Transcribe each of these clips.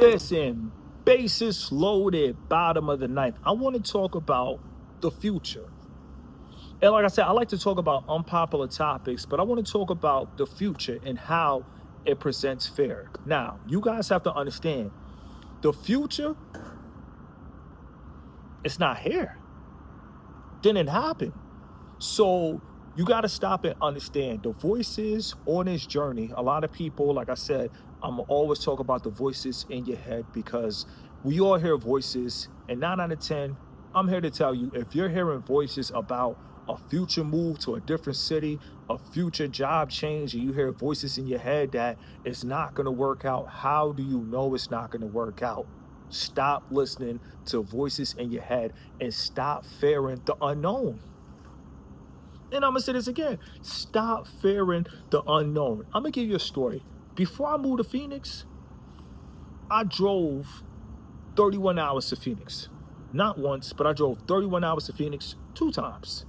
Listen, basis loaded, bottom of the ninth. I want to talk about the future. And like I said, I like to talk about unpopular topics, but I want to talk about the future and how it presents fair. Now, you guys have to understand the future, it's not here. Didn't happen. So you got to stop and understand the voices on this journey. A lot of people, like I said, I'm always talk about the voices in your head because we all hear voices, and 9 out of 10, I'm here to tell you, if you're hearing voices about a future move to a different city, a future job change, and you hear voices in your head that it's not going to work out, how do you know it's not going to work out? Stop listening to voices in your head and stop fearing the unknown. And I'm gonna say this again. Stop fearing the unknown. I'm gonna give you a story. Before I moved to Phoenix, I drove 31 hours to Phoenix. Not once, but I drove 31 hours to Phoenix 2 times.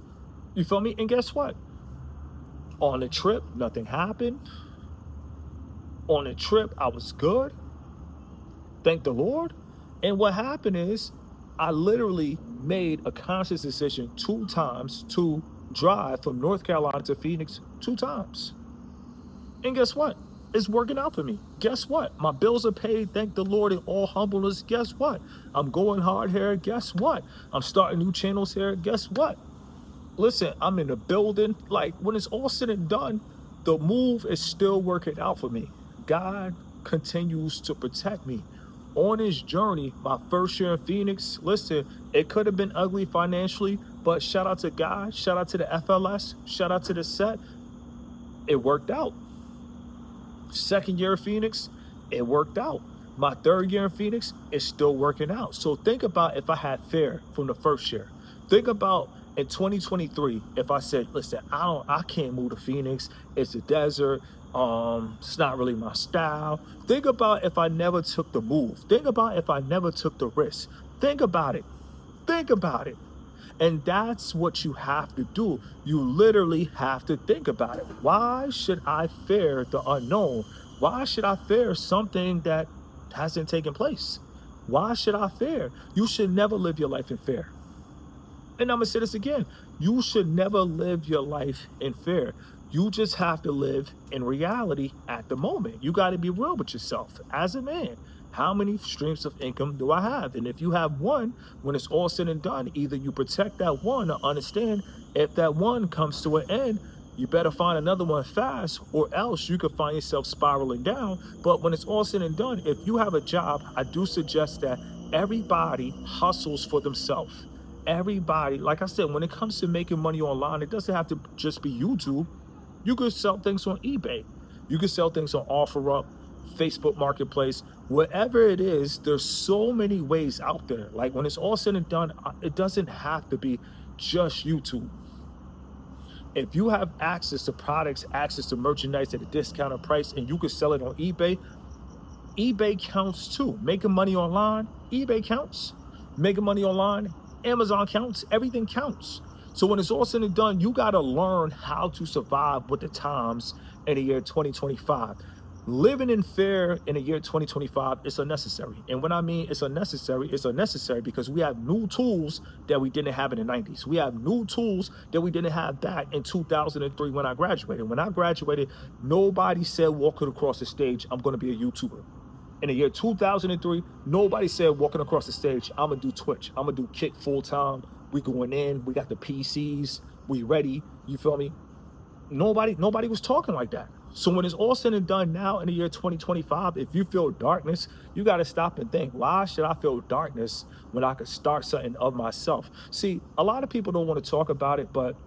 You feel me? And guess what? On the trip, nothing happened. On the trip, I was good. Thank the Lord. And what happened is I literally made a conscious decision 2 times to drive from North Carolina to Phoenix 2 times. And guess what? It's working out for me. Guess what? My bills are paid. Thank the Lord in all humbleness. Guess what? I'm going hard here. Guess what? I'm starting new channels here. Guess what? Listen, I'm in the building. Like, when it's all said and done, the move is still working out for me. God continues to protect me. On this journey, my first year in Phoenix, listen, it could have been ugly financially, but shout out to God, shout out to the FLS, shout out to the set. It worked out. Second year of Phoenix, it worked out. My third year in Phoenix, it's still working out. So think about if I had fear from the first year. Think about in 2023, if I said, listen, I can't move to Phoenix. It's a desert. It's not really my style. Think about if I never took the move. Think about if I never took the risk. Think about it. Think about it. And that's what you have to do. You literally have to think about it. Why should I fear the unknown? Why should I fear something that hasn't taken place? Why should I fear? You should never live your life in fear. And I'm going to say this again. You should never live your life in fear. You just have to live in reality at the moment. You got to be real with yourself as a man. How many streams of income do I have? And if you have one, when it's all said and done, either you protect that one or understand if that one comes to an end, you better find another one fast, or else you could find yourself spiraling down. But when it's all said and done, if you have a job, I do suggest that everybody hustles for themselves. Everybody, like I said, when it comes to making money online, it doesn't have to just be YouTube. You could sell things on eBay. You could sell things on OfferUp, Facebook Marketplace, whatever it is. There's so many ways out there. Like, when it's all said and done, it doesn't have to be just YouTube. If you have access to products, access to merchandise at a discounted price, and you can sell it on eBay, eBay counts too. Making money online, eBay counts. Making money online, Amazon counts. Everything counts. So when it's all said and done, you got to learn how to survive with the times in the year 2025. Living in fear in the year 2025 is unnecessary. And when I mean it's unnecessary because we have new tools that we didn't have in the 90s. We have new tools that we didn't have back in 2003 when I graduated. When I graduated, nobody said walking across the stage, I'm going to be a YouTuber. In the year 2003, nobody said walking across the stage, I'm going to do Twitch. I'm going to do Kick full time. We going in. We got the PCs. We ready. You feel me? Nobody was talking like that. So when it's all said and done now in the year 2025, if you feel darkness, you got to stop and think, why should I feel darkness when I could start something of myself? See, a lot of people don't want to talk about it, but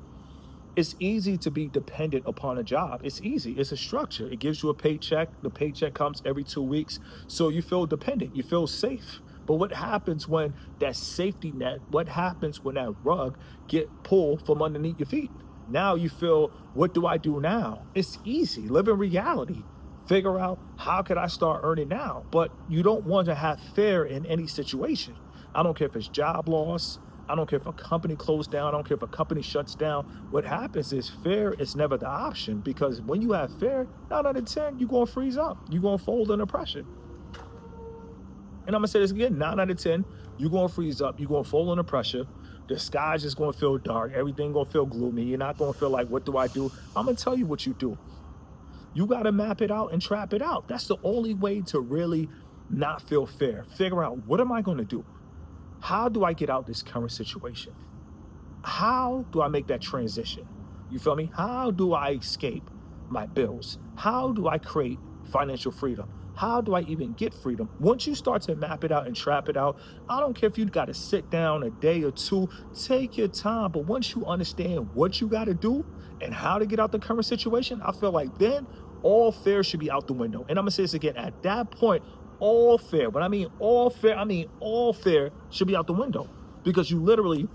it's easy to be dependent upon a job. It's easy. It's a structure. It gives you a paycheck. The paycheck comes every 2 weeks. So you feel dependent. You feel safe. But what happens when that safety net, what happens when that rug get pulled from underneath your feet? Now you feel, what do I do now? It's easy. Live in reality. Figure out, how could I start earning now? But you don't want to have fear in any situation. I don't care if it's job loss. I don't care if a company closed down. I don't care if a company shuts down. What happens is fear is never the option, because when you have fear, 9 out of 10, you're going to freeze up. You're going to fold under pressure. And I'm gonna say this again, 9 out of 10, you're gonna freeze up, you're gonna fall under pressure. The sky's just gonna feel dark, everything gonna feel gloomy. You're not gonna feel like, what do I do? I'm gonna tell you what you do. You gotta map it out and trap it out. That's the only way to really not feel fear. Figure out, what am I gonna do? How do I get out this current situation? How do I make that transition? You feel me? How do I escape my bills? How do I create financial freedom? How do I even get freedom? Once you start to map it out and trap it out, I don't care if you got to sit down a day or two, take your time. But once you understand what you got to do and how to get out the current situation, I feel like then all fear should be out the window. And I'm going to say this again, at that point, all fear, when I mean all fear, I mean all fear should be out the window, because you literally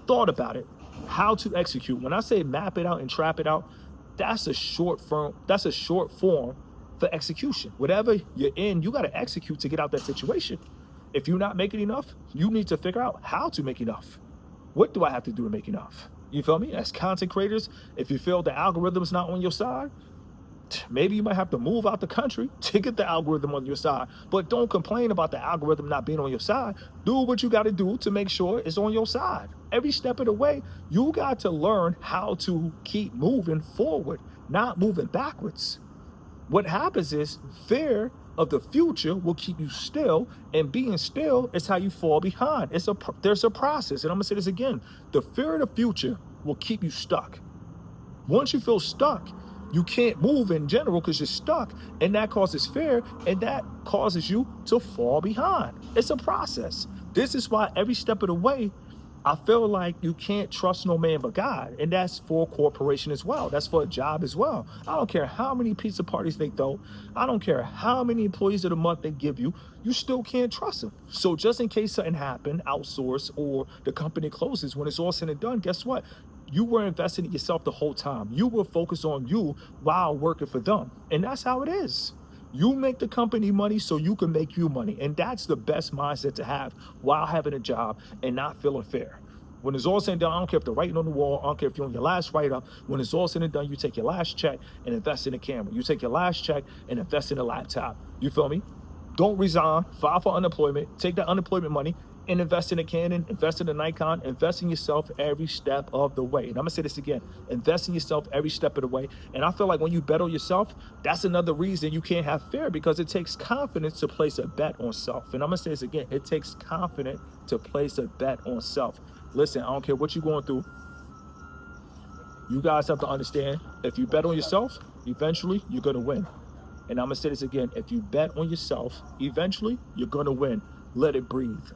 thought about it, how to execute. When I say map it out and trap it out, that's a short form. That's a short form for execution. Whatever you're in, you got to execute to get out that situation. If you're not making enough, you need to figure out how to make enough. What do I have to do to make enough? You feel me? As content creators, if you feel the algorithm's not on your side, maybe you might have to move out the country to get the algorithm on your side. But don't complain about the algorithm not being on your side. Do what you got to do to make sure it's on your side. Every step of the way, you got to learn how to keep moving forward, not moving backwards. What happens is fear of the future will keep you still, and being still is how you fall behind. There's a process, and I'm gonna say this again. The fear of the future will keep you stuck. Once you feel stuck, you can't move in general because you're stuck, and that causes fear, and that causes you to fall behind. It's a process. This is why every step of the way, I feel like you can't trust no man but God. And that's for a corporation as well. That's for a job as well. I don't care how many pizza parties they throw. I don't care how many employees of the month they give you. You still can't trust them. So just in case something happened, outsource, or the company closes, when it's all said and done, guess what? You were investing in yourself the whole time. You were focused on you while working for them. And that's how it is. You make the company money so you can make you money. And that's the best mindset to have while having a job and not feeling fair. When it's all said and done, I don't care if the writing on the wall, I don't care if you're on your last write-up. When it's all said and done, you take your last check and invest in a camera. You take your last check and invest in a laptop. You feel me? Don't resign, file for unemployment, take that unemployment money and invest in a Canon, invest in a Nikon, invest in yourself every step of the way. And I'm gonna say this again, invest in yourself every step of the way. And I feel like when you bet on yourself, that's another reason you can't have fear, because it takes confidence to place a bet on self. And I'm gonna say this again, it takes confidence to place a bet on self. Listen, I don't care what you're going through. You guys have to understand, if you bet on yourself, eventually you're gonna win. And I'm gonna say this again, if you bet on yourself, eventually you're gonna win. Let it breathe.